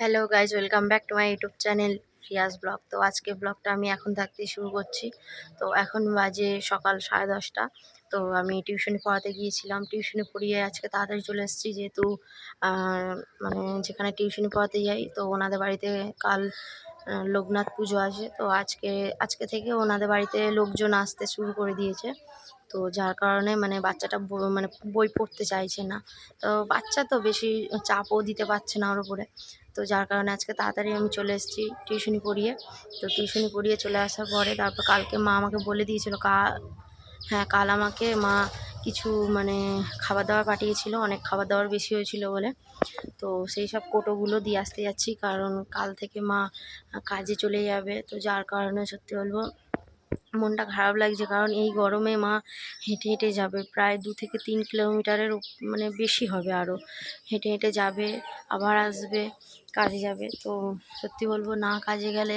Hello guys, welcome back to my YouTube channel Riaz blog. তো আজকে ব্লগটা আমি এখন থাকতেই শুরু করছি। তো এখন বাজে সকাল 10:30। তো আমি টিউশনি পড়াতে গিয়েছিলাম, টিউশনি পড়িয়ে আজকে তাড়াতাড়ি চলে এসেছি, যেহেতু মানে যেখানে টিউশনি পড়াতে যাই তো ওনাদের বাড়িতে কাল লোকনাথ পুজো আছে। তো আজকে আজকে থেকে ওনাদের বাড়িতে লোকজন আসতে শুরু করে দিয়েছে। তো যার কারণে মানে বাচ্চাটা মানে বই পড়তে চাইছে না। তো বাচ্চা তো বেশি চাপও দিতে পারছে না ওর উপরে। তো যার কারণে আজকে তাড়াতাড়ি আমি চলে এসেছি টিউশনি পড়িয়ে। তো টিউশনি পড়িয়ে চলে আসার পরে তারপর কালকে মা আমাকে বলে দিয়েছিল, হ্যাঁ, কাল আমাকে মা কিছু মানে খাবার দাবার পাঠিয়েছিল, অনেক খাবার দাবার বেশি হয়েছিল বলে। তো সেই সব কোটোগুলো দিয়ে আসতে যাচ্ছি, কারণ কাল থেকে মা কাজে চলে যাবে। তো যার কারণে সত্যি বলবো মনটা খারাপ লাগছে, কারণ এই গরমে মা হেঁটে হেঁটে যাবে, প্রায় 2 থেকে 3 কিলোমিটারের মানে বেশি হবে আরও। হেঁটে হেঁটে যাবে, আবার আসবে, কাজে যাবে। তো সত্যি বলবো, না কাজে গেলে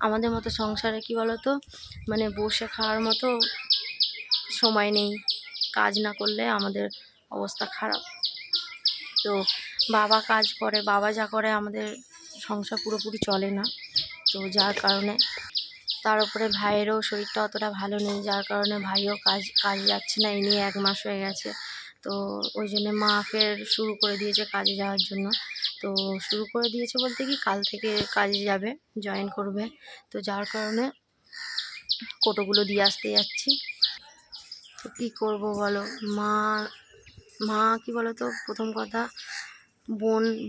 আমাদের মতো সংসারে কি বলো তো, মানে বসে খাওয়ার মতো সময় নেই। কাজ না করলে আমাদের অবস্থা খারাপ। তো বাবা কাজ করে, বাবা যা করে আমাদের সংসার পুরোপুরি চলে না। তো যার কারণে তার উপরে ভাইয়েরও শরীরটা অতটা ভালো নেই, যার কারণে ভাইও কাজে যাচ্ছে না। এই নিয়ে 1 মাস হয়ে গেছে। তো ওই জন্যে মা ফের শুরু করে দিয়েছে কাজে যাওয়ার জন্য। তো শুরু করে দিয়েছে বলতে কি, কাল থেকে কাজে যাবে, জয়েন করবে। তো যার কারণে কোটোগুলো দিয়ে আসতে যাচ্ছি। তো কী করবো বলো, মা মা কি বলো তো, প্রথম কথা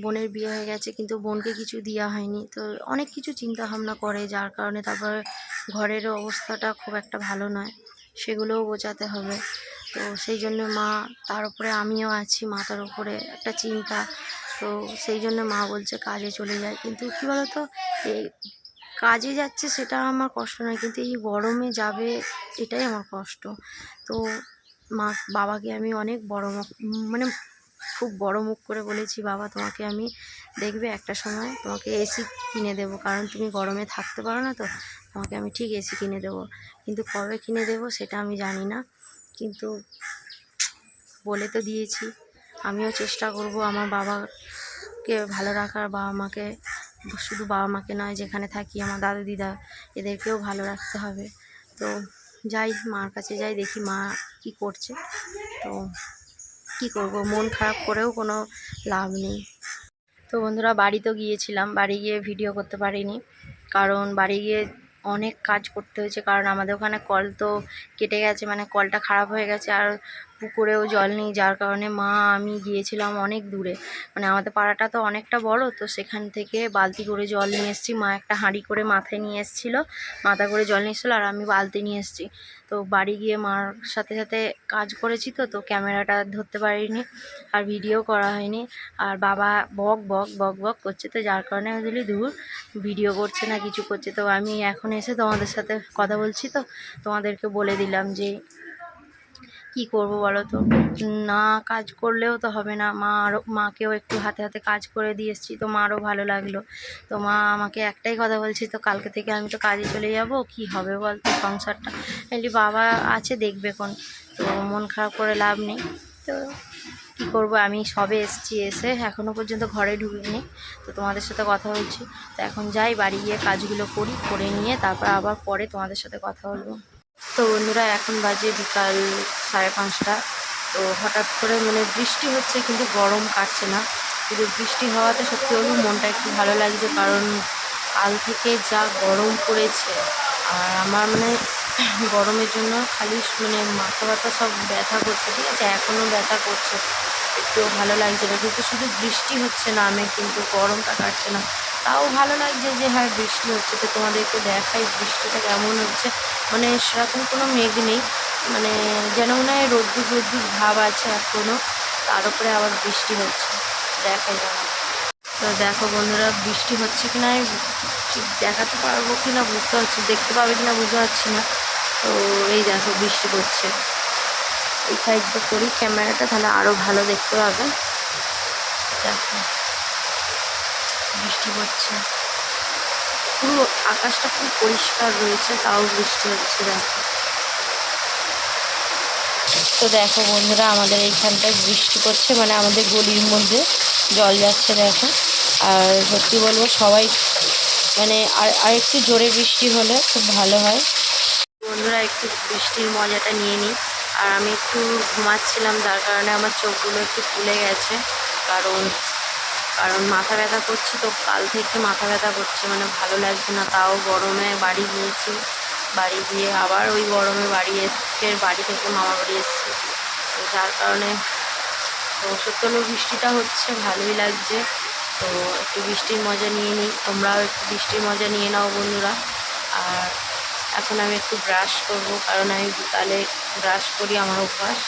বোনের বিয়ে হয়ে গেছে, কিন্তু বোনকে কিছু দেওয়া হয়নি। তো অনেক কিছু চিন্তা ভাবনা করে, যার কারণে তারপরে ঘরেরও অবস্থাটা খুব একটা ভালো নয়, সেগুলোও বোঝাতে হবে। তো সেই জন্য মা, তার উপরে আমিও আছি, মাথার উপরে একটা চিন্তা। তো সেই জন্য মা বলছে কাজে চলে যায়। কিন্তু কী বলো তো, এই কাজে যাচ্ছে সেটা আমার কষ্ট নয়, কিন্তু এই গরমে যাবে এটাই আমার কষ্ট। তো বাবাকে আমি অনেক মানে খুব বড় মুখ করে বলেছি, বাবা তোমাকে আমি দেখবে একটা সময় তোমাকে এসি কিনে দেবো, কারণ তুমি গরমে থাকতে পারো না। তো তোমাকে আমি ঠিক এসি কিনে দেবো, কিন্তু কবে কিনে দেবো সেটা আমি জানি না। কিন্তু বলে তো দিয়েছি, আমিও চেষ্টা করব আমার বাবাকে ভালো রাখার, বাবা মাকে, শুধু বাবা মাকে নয়, যেখানে থাকি আমার দাদু দিদা এদেরকেও ভালো রাখতে হবে। তো যাই, মার কাছে যাই, দেখি মা কি করছে। তো কি করব, মন খারাপ করেও কোনো লাভ নেই। তো বন্ধুরা, বাড়ি তো গিয়েছিলাম, বাড়ি গিয়ে ভিডিও করতে পারিনি, কারণ বাড়ি গিয়ে অনেক কাজ করতে হয়েছে। কারণ আমাদের ওখানে কল তো কেটে গেছে, মানে কলটা খারাপ হয়ে গেছে, আর পুকুরেও জল নেই। যার কারণে মা আমি গিয়েছিলাম অনেক দূরে, মানে আমাদের পাড়াটা তো অনেকটা বড়। তো সেখান থেকে বালতি করে জল নিয়ে এসেছি, মা একটা হাঁড়ি করে মাথায় নিয়ে এসেছিলো, মাথা করে জল নিয়ে এসেছিলো, আর আমি বালতি নিয়ে এসেছি। তো বাড়ি গিয়ে মার সাথে সাথে কাজ করেছি, তো ক্যামেরাটা ধরতে পারিনি, আর ভিডিও করা হয়নি। আর বাবা বক বক বক বক করছে, তো যার কারণে আমি বলি দূর, ভিডিও করছে না, কিছু করছে। তো আমি এখন এসে তোমাদের সাথে কথা বলছি, তো তোমাদেরকে বলে দিলাম যে কি করব বলো তো, না কাজ করলেও তো হবে না। মাকেও একটু হাতে হাতে কাজ করে দিয়ে এসেছি, তো মারও ভালো লাগলো। তো মা আমাকে একটাই কথা বলছি, তো কালকে থেকে আমি তো কাজে চলে যাব, কি হবে বলতো সংসারটা। বলি বাবা আছে, দেখবে কোন। তো মন খারাপ করে লাভ নেই। তো কী করবো, আমি সবে এসেছি, এসে এখনও পর্যন্ত ঘরে ঢুকিনি। তো তোমাদের সাথে কথা বলছি। তো এখন যাই, বাড়ি গিয়ে কাজগুলো করে নিয়ে তারপর আবার পরে তোমাদের সাথে কথা বলবো। তো বন্ধুরা, এখন বাজে বিকাল 5:30। তো হঠাৎ করে মানে বৃষ্টি হচ্ছে, কিন্তু গরম কাটছে না। কিন্তু বৃষ্টি হওয়াতে সত্যি বলবো মনটা একটু ভালো লাগছে, কারণ কাল থেকে যা গরম পড়েছে। আর আমার মানে গরমের জন্য খালি মানে মাথা ব্যথা সব ব্যথা করছে, ঠিক আছে, এখনও ব্যথা করছে, একটুও ভালো লাগছে না। কিন্তু শুধু বৃষ্টি হচ্ছে না, আমি কিন্তু গরমটা কাটছে না। তাও ভালো লাগছে যে হ্যাঁ বৃষ্টি হচ্ছে। তো তোমাদেরকে দেখাই বৃষ্টিটা কেমন হচ্ছে, মানে সেরকম কোনো মেঘ নেই, মানে যেন মনে হয় রোদ্দুর রোদ্দুর ভাব আছে এখনও, তার উপরে আবার বৃষ্টি হচ্ছে, দেখাই যেন। তো দেখো বন্ধুরা, বৃষ্টি হচ্ছে কি না ঠিক দেখাতে পারবো কি না বুঝতে পারছি, দেখতে পাবে কি না বুঝতে পারছি না। তো এই দেখো বৃষ্টি পড়ছে, এই সাইডটা করি ক্যামেরাটা, তাহলে আরও ভালো দেখতে পাবে। দেখো বৃষ্টি পড়ছে, পুরো আকাশটা খুব পরিষ্কার রয়েছে, তাও বৃষ্টি হচ্ছে দেখো। তো দেখো বন্ধুরা, আমাদের এইখানটায় বৃষ্টি পড়ছে, মানে আমাদের গলির মধ্যে জল যাচ্ছে দেখো। আর সত্যি বলবো সবাই মানে আর একটু জোরে বৃষ্টি হলে খুব ভালো হয়। বন্ধুরা একটু বৃষ্টির মজাটা নিয়ে নিই। আর আমি একটু ঘুমাচ্ছিলাম, যার কারণে আমার চোখগুলো একটু ফুলে গেছে। কারণ কারণ মাথা ব্যথা করছে, তো কাল থেকে মাথা ব্যথা করছে, মানে ভালো লাগছে না। তাও গরমে বাড়ি গিয়েছি, বাড়ি গিয়ে আবার ওই গরমে বাড়ি ফের বাড়ি থেকে মামা বাড়ি এসেছি। তো যার কারণে তো সত্যি হলো বৃষ্টিটা হচ্ছে, ভালোই লাগছে। তো একটু বৃষ্টির মজা নিয়ে নিই, তোমরাও একটু বৃষ্টির মজা নিয়ে নাও বন্ধুরা। আর এখন আমি একটু ব্রাশ করব, কারণ আমি বিকালে ব্রাশ করি, আমার অভ্যাস।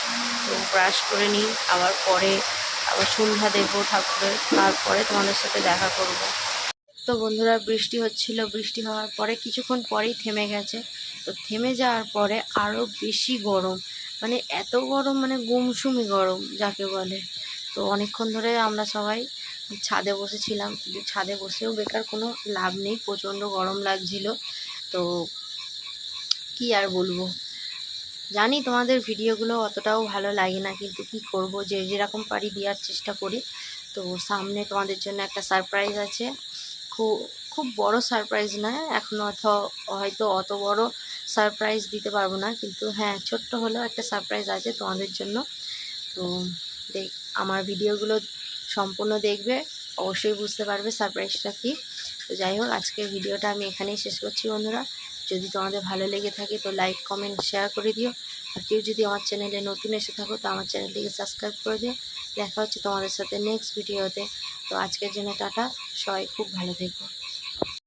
তো ব্রাশ করে নিই, আবার পরে আবার সন্ধ্যা দেবো ঠাকুরের, তারপরে তোমাদের সাথে দেখা করব। তো বন্ধুরা বৃষ্টি হচ্ছিল, বৃষ্টি হওয়ার পরে কিছুক্ষণ পরেই থেমে গেছে। তো থেমে যাওয়ার পরে আরও বেশি গরম, মানে এত গরম, মানে গুমসুমি গরম যাকে বলে। তো অনেকক্ষণ ধরে আমরা সবাই ছাদে বসেছিলাম, কিন্তু ছাদে বসেও বেকার কোনো লাভ নেই, প্রচণ্ড গরম লাগছিল। তো কি আর বলবো, জানি তোমাদের ভিডিওগুলো অতটাও ভালো লাগে না, কিন্তু কি করব, যে যেরকম পারি দেওয়ার চেষ্টা করি। তো সামনে তোমাদের জন্য একটা সারপ্রাইজ আছে, খুব খুব বড় সারপ্রাইজ না, এখনও হয়তো অত বড় সারপ্রাইজ দিতে পারবো না, কিন্তু হ্যাঁ ছোট্ট হলেও একটা সারপ্রাইজ আছে তোমাদের জন্য। তো দেখ, আমার ভিডিওগুলো সম্পূর্ণ দেখবে, অবশ্যই বুঝতে পারবে সারপ্রাইজটা কী। তো যাই হোক, আজকের ভিডিওটা আমি এখানেই শেষ করছি বন্ধুরা। যদি তোমাদের ভালো লেগে থাকে তো লাইক কমেন্ট শেয়ার করে দিও। আর কেউ যদি আমার চ্যানেলে নতুন এসে থাকো তো আমার চ্যানেলটিকে সাবস্ক্রাইব করে দিও। দেখা হচ্ছে তোমাদের সাথে নেক্সট ভিডিওতে। তো আজকের জন্য টাটা, সবাই খুব ভালো থেকো।